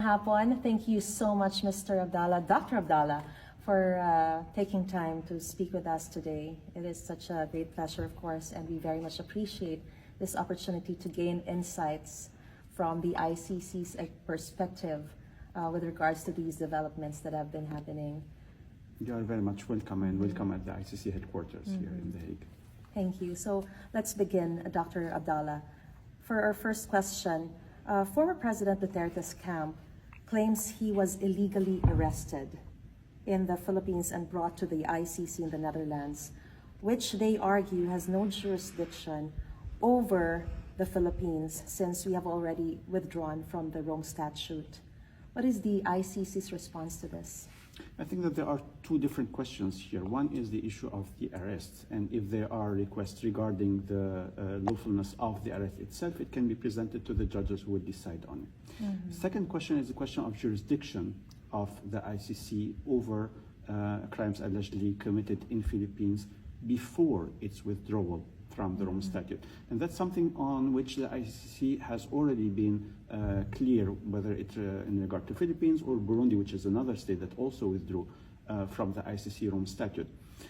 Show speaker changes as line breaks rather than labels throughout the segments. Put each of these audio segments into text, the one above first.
Hapon. Thank you so much, Mr. Abdallah, Dr. Abdallah, for taking time to speak with us today. It is such a great pleasure, of course, and we very much appreciate this opportunity to gain insights from the ICC's perspective with regards to these developments that have been happening.
You are very much welcome, and welcome at the ICC headquarters here in The Hague.
Thank you. So let's begin, Dr. Abdallah. For our first question, former President Duterte's camp claims he was illegally arrested in the Philippines and brought to the ICC in the Netherlands, which they argue has no jurisdiction over the Philippines since we have already withdrawn from the Rome Statute. What is the ICC's response to this?
I think that there are two different questions here. One is the issue of the arrests, and if there are requests regarding the lawfulness of the arrest itself, it can be presented to the judges who will decide on it. Second question is the question of jurisdiction of the ICC over crimes allegedly committed in Philippines before its withdrawal from the Rome Statute. And that's something on which the ICC has already been clear, whether it's in regard to Philippines or Burundi, which is another state that also withdrew from the ICC Rome Statute.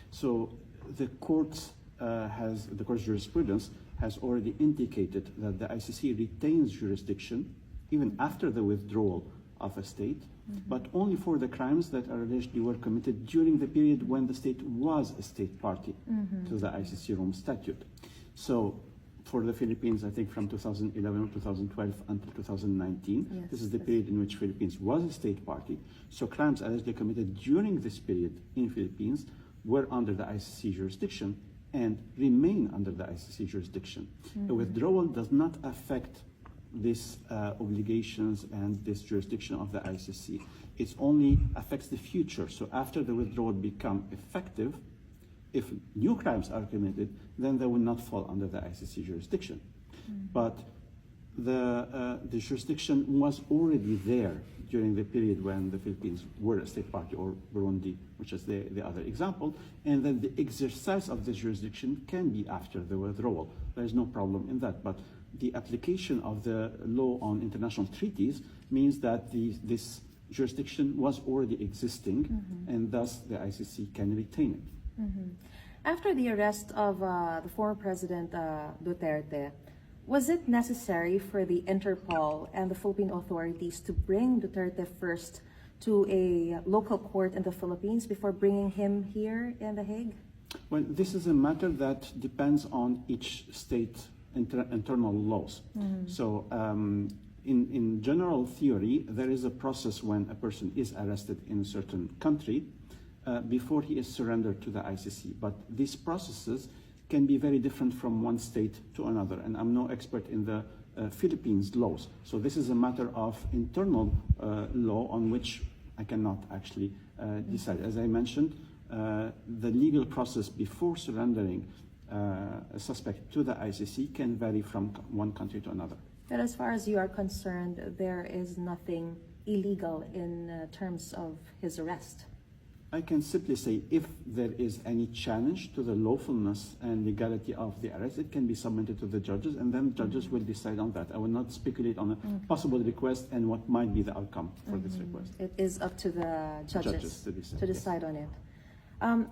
So the court's jurisprudence has already indicated that the ICC retains jurisdiction even after the withdrawal of a state, but only for the crimes that are allegedly were committed during the period when the state was a state party to the ICC Rome Statute. So for the Philippines, I think from 2011 or 2012 until 2019, this is the period in which Philippines was a state party. So crimes allegedly committed during this period in Philippines were under the ICC jurisdiction and remain under the ICC jurisdiction. The withdrawal does not affect these obligations and this jurisdiction of the ICC. It only affects the future. So after the withdrawal become effective, if new crimes are committed, then they will not fall under the ICC jurisdiction. But the jurisdiction was already there during the period when the Philippines were a state party, or Burundi, which is the other example, and then the exercise of this jurisdiction can be after the withdrawal. There is no problem in that. But the application of the law on international treaties means that this jurisdiction was already existing, and thus the ICC can retain it.
After the arrest of the former President Duterte, was it necessary for the Interpol and the Philippine authorities to bring Duterte first to a local court in the Philippines before bringing him here in The Hague?
Well, this is a matter that depends on each state internal laws. So in general theory, there is a process when a person is arrested in a certain country before he is surrendered to the ICC. But these processes can be very different from one state to another. And I'm no expert in the Philippines laws. So this is a matter of internal law on which I cannot actually decide. As I mentioned, the legal process before surrendering a suspect to the ICC can vary from one country to another.
But as far as you are concerned, there is nothing illegal in terms of his arrest.
I can simply say if there is any challenge to the lawfulness and legality of the arrest, it can be submitted to the judges, and then judges will decide on that. I will not speculate on a possible request and what might be the outcome for this request.
It is up to the judges to decide on it.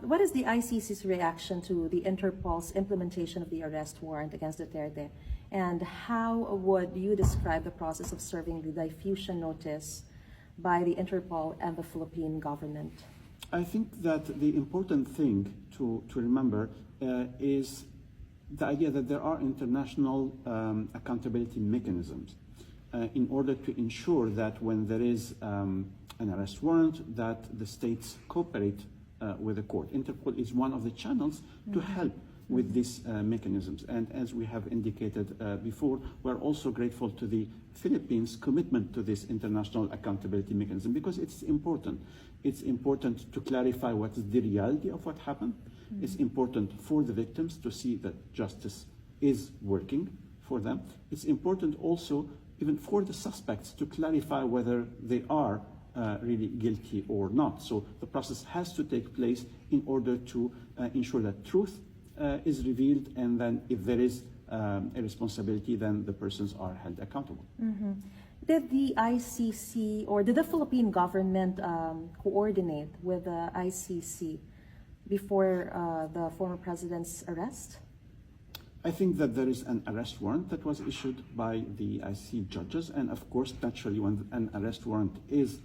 What is the ICC's reaction to the Interpol's implementation of the arrest warrant against Duterte? And how would you describe the process of serving the diffusion notice by the Interpol and the Philippine government?
I think that the important thing to remember is the idea that there are international accountability mechanisms in order to ensure that when there is an arrest warrant, that the states cooperate with the court. Interpol is one of the channels to help with these mechanisms. And as we have indicated before, we're also grateful to the Philippines' commitment to this international accountability mechanism because it's important. It's important to clarify what is the reality of what happened. It's important for the victims to see that justice is working for them. It's important also even for the suspects to clarify whether they are really guilty or not. So the process has to take place in order to ensure that truth is revealed, and then if there is a responsibility, then the persons are held accountable.
Did the ICC or did the Philippine government coordinate with the ICC before the former president's arrest?
I think that there is an arrest warrant that was issued by the ICC judges, and of course, naturally, when an arrest warrant is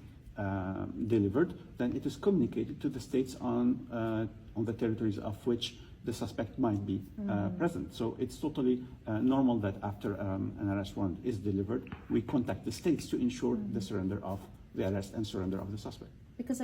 delivered, then it is communicated to the states on the territories of which the suspect might be present. So it's totally normal that after an arrest warrant is delivered, we contact the states to ensure the surrender of the arrest and surrender of the suspect.
Because